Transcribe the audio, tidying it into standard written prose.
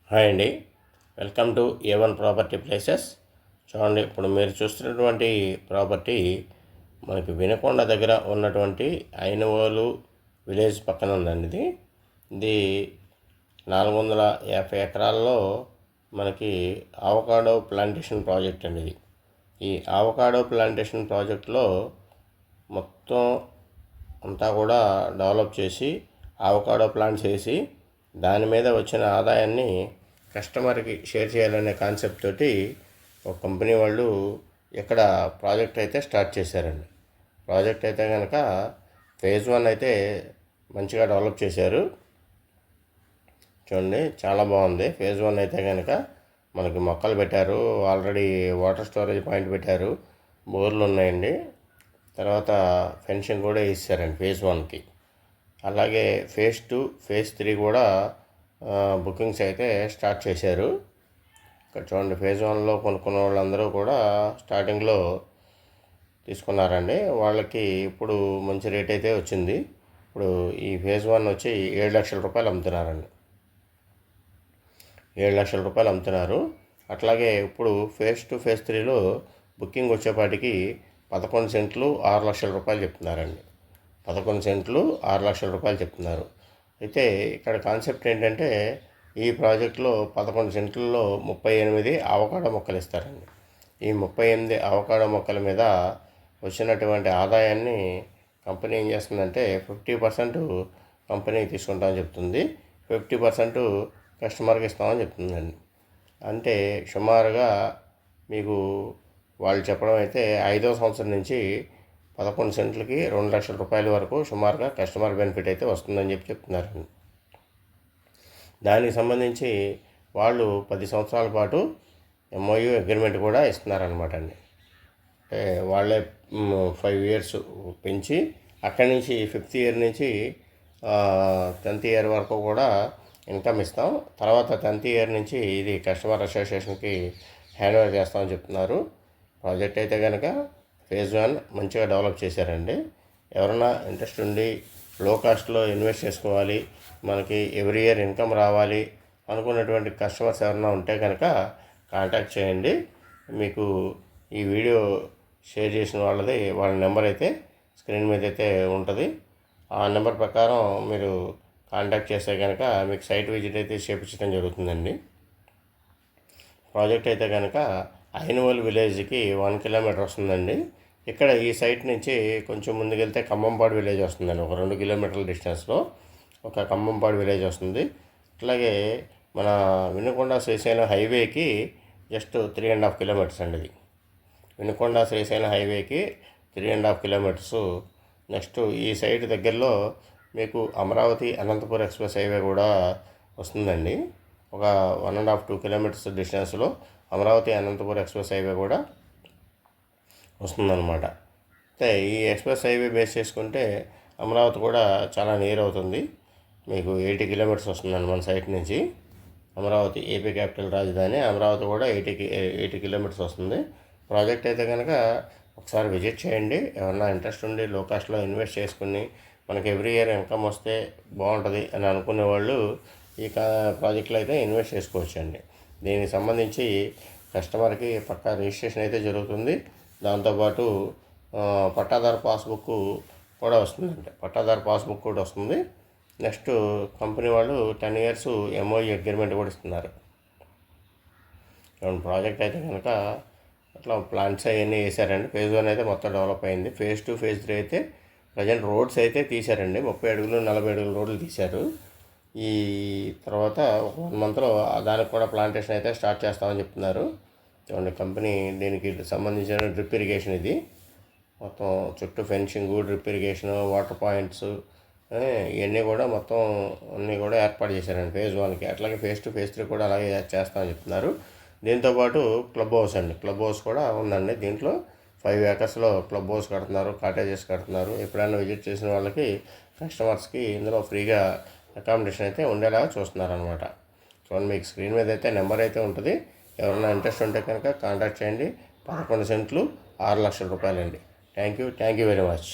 Hi అండి, welcome to A1 property places. చూడండి, ఇప్పుడు మీరు చూస్తున్నటువంటి ప్రాపర్టీ మనకి వినుకొండ దగ్గర ఉన్నటువంటి ఐనవోలు విలేజ్ పక్కన ఉందండి. ఇది 450 ఎకరాల్లో మనకి అవకాడో ప్లాంటేషన్ ప్రాజెక్ట్ అండి. ఈ అవకాడో ప్లాంటేషన్ ప్రాజెక్ట్లో మొత్తం అంతా కూడా డెవలప్ చేసి అవకాడో ప్లాంట్స్ వేసి దాని మీద వచ్చిన ఆదాయాన్ని కస్టమర్కి షేర్ చేయాలనే కాన్సెప్ట్ తోటి ఒక కంపెనీ వాళ్ళు ఇక్కడ ప్రాజెక్ట్ అయితే స్టార్ట్ చేశారండి. ప్రాజెక్ట్ అయితే కనుక ఫేజ్ 1 అయితే మంచిగా డెవలప్ చేశారు. చూడండి, చాలా బాగుంది. ఫేజ్ 1 అయితే కనుక మనకి మొక్కలు పెట్టారు, ఆల్రెడీ వాటర్ స్టోరేజ్ పాయింట్ పెట్టారు, బోర్లు ఉన్నాయండి. తర్వాత ఫెన్సింగ్ కూడా వేసారండి ఫేజ్ 1కి. అలాగే ఫేజ్ 2, ఫేజ్ 3 కూడా బుకింగ్స్ అయితే స్టార్ట్ చేశారు. ఇక్కడ చూడండి, ఫేజ్ 1లో కొనుక్కున్న వాళ్ళందరూ కూడా స్టార్టింగ్లో తీసుకున్నారండి. వాళ్ళకి ఇప్పుడు మంచి రేట్ అయితే వచ్చింది. ఇప్పుడు ఈ ఫేజ్ 1 వచ్చి 7 లక్షల రూపాయలు అమ్ముతున్నారండి. 7 లక్షల రూపాయలు అమ్ముతున్నారు. అట్లాగే ఇప్పుడు ఫేజ్ 2, ఫేజ్ 3లో బుకింగ్ వచ్చేపాటికి 11 సెంట్లు 6 లక్షల రూపాయలు చెప్తున్నారండి. 11 సెంట్లు 6 లక్షల రూపాయలు చెప్తున్నారు. అయితే ఇక్కడ కాన్సెప్ట్ ఏంటంటే, ఈ ప్రాజెక్టులో 11 సెంట్లలో 38 అవకాడో మొక్కలు ఇస్తారండి. ఈ 38 అవకాడో మొక్కల మీద వచ్చినటువంటి ఆదాయాన్ని కంపెనీ ఏం చేస్తుందంటే 50% కంపెనీ తీసుకుంటామని చెప్తుంది, 50% కస్టమర్కి ఇస్తామని చెప్తుందండి. అంటే సుమారుగా మీకు వాళ్ళు చెప్పడం అయితే 5వ సంవత్సరం నుంచి 11 సెంట్లకి 2 లక్షల రూపాయల వరకు సుమారుగా కస్టమర్ బెనిఫిట్ అయితే వస్తుందని చెప్తున్నారు. దానికి సంబంధించి వాళ్ళు 10 సంవత్సరాల పాటు MOU అగ్రిమెంట్ కూడా ఇస్తున్నారనమాట అండి. అంటే వాళ్ళే 5 ఇయర్స్ పెంచి అక్కడి నుంచి 5th ఇయర్ నుంచి 10th ఇయర్ వరకు కూడా ఇన్కమ్ ఇస్తాం. తర్వాత 10th ఇయర్ నుంచి ఇది కస్టమర్ అసోసియేషన్కి హ్యాండ్ ఓవర్ చేస్తామని చెప్తున్నారు. ప్రాజెక్ట్ అయితే కనుక ఫేజ్ 1 మంచిగా డెవలప్ చేశారండి. ఎవరైనా ఇంట్రెస్ట్ ఉండి లో కాస్ట్లో ఇన్వెస్ట్ చేసుకోవాలి, మనకి ఎవ్రీ ఇయర్ ఇన్కమ్ రావాలి అనుకున్నటువంటి కస్టమర్స్ ఎవరైనా ఉంటే కనుక కాంటాక్ట్ చేయండి. మీకు ఈ వీడియో షేర్ చేసిన వాళ్ళ నెంబర్ అయితే స్క్రీన్ మీద అయితే ఉంటుంది. ఆ నెంబర్ ప్రకారం మీరు కాంటాక్ట్ చేస్తే కనుక మీకు సైట్ విజిట్ అయితే చేయించడం జరుగుతుందండి. ప్రాజెక్ట్ అయితే కనుక ఐనవోలు విలేజ్కి 1 కిలోమీటర్ వస్తుందండి. ఇక్కడ ఈ సైట్ నుంచి కొంచెం ముందుకెళ్తే ఖమ్మంపాడు విలేజ్ వస్తుందండి. ఒక 2 కిలోమీటర్ల డిస్టెన్స్లో ఒక ఖమ్మంపాడు విలేజ్ వస్తుంది. అట్లాగే మన వినుకొండ శ్రీశైలం హైవేకి జస్ట్ 3.5 కిలోమీటర్స్ అండి. ఇది వినుకొండ శ్రీశైలం హైవేకి 3.5 కిలోమీటర్స్. నెక్స్ట్ ఈ సైట్ దగ్గరలో మీకు అమరావతి అనంతపురం ఎక్స్ప్రెస్ హైవే కూడా వస్తుందండి. ఒక 1.5-2 కిలోమీటర్స్ డిస్టెన్స్లో అమరావతి అనంతపురం ఎక్స్ప్రెస్ హైవే కూడా వస్తుందన్నమాట. అయితే ఈ ఎక్స్ప్రెస్ హైవే బేస్ చేసుకుంటే అమరావతి కూడా చాలా నియర్ అవుతుంది. మీకు 80 కిలోమీటర్స్ వస్తుందండి మన సైట్ నుంచి. అమరావతి ఏపీ క్యాపిటల్ రాజధాని అమరావతి కూడా 80 కిలోమీటర్స్ వస్తుంది. ప్రాజెక్ట్ అయితే కనుక ఒకసారి విజిట్ చేయండి. ఎవరన్నా ఇంట్రెస్ట్ ఉండి లో కాస్ట్లో ఇన్వెస్ట్ చేసుకుని మనకి ఎవ్రీ ఇయర్ ఇన్కమ్ వస్తే బాగుంటుంది అని అనుకునే వాళ్ళు ఈ ప్రాజెక్ట్లో అయితే ఇన్వెస్ట్ చేసుకోవచ్చండి. దీనికి సంబంధించి కస్టమర్కి పక్కా రిజిస్ట్రేషన్ అయితే జరుగుతుంది. దాంతోపాటు పట్టాదారు పాస్బుక్ కూడా వస్తుందండి. పట్టాదారు పాస్బుక్ కూడా వస్తుంది. నెక్స్ట్ కంపెనీ వాళ్ళు 10 ఇయర్స్ MOU అగ్రిమెంట్ కూడా ఇస్తున్నారు. ప్రాజెక్ట్ అయితే కనుక అట్లా ప్లాంట్స్ అవన్నీ వేసారండి. ఫేజ్ 1 అయితే మొత్తం డెవలప్ అయింది. ఫేజ్ 2, ఫేజ్ 3 అయితే ప్రజెంట్ రోడ్స్ అయితే తీశారండి. 30 అడుగులు 40 అడుగుల రోడ్లు తీశారు. ఈ తర్వాత 1 మంత్లో దానికి కూడా ప్లాంటేషన్ అయితే స్టార్ట్ చేస్తామని చెప్తున్నారు. చూడండి, కంపెనీ దీనికి సంబంధించిన డ్రిప్ ఇరిగేషన్ ఇది మొత్తం చుట్టూ fencing, drip irrigation, water points ఇవన్నీ కూడా మొత్తం అన్నీ కూడా ఏర్పాటు చేశారండి ఫేజ్ 1కి. అట్లాగే ఫేజ్ 2, ఫేజ్ 3 కూడా అలాగే చేస్తామని చెప్తున్నారు. దీంతోపాటు క్లబ్ హౌస్ అండి, క్లబ్ హౌస్ కూడా ఉందండి. దీంట్లో 5 ఏకర్స్లో క్లబ్ హౌస్ కడుతున్నారు, కాటేజెస్ కడుతున్నారు. ఎప్పుడైనా విజిట్ చేసిన వాళ్ళకి కస్టమర్స్కి ఇందులో ఫ్రీగా అకామిడేషన్ అయితే ఉండేలా చూస్తున్నారనమాట. చూడండి, మీకు స్క్రీన్ మీద అయితే నెంబర్ అయితే ఉంటుంది. ఎవరైనా ఇంట్రెస్ట్ ఉంటే కనుక కాంటాక్ట్ చేయండి. 11 సెంట్లు 6 లక్షల రూపాయలండి. Thank you very much.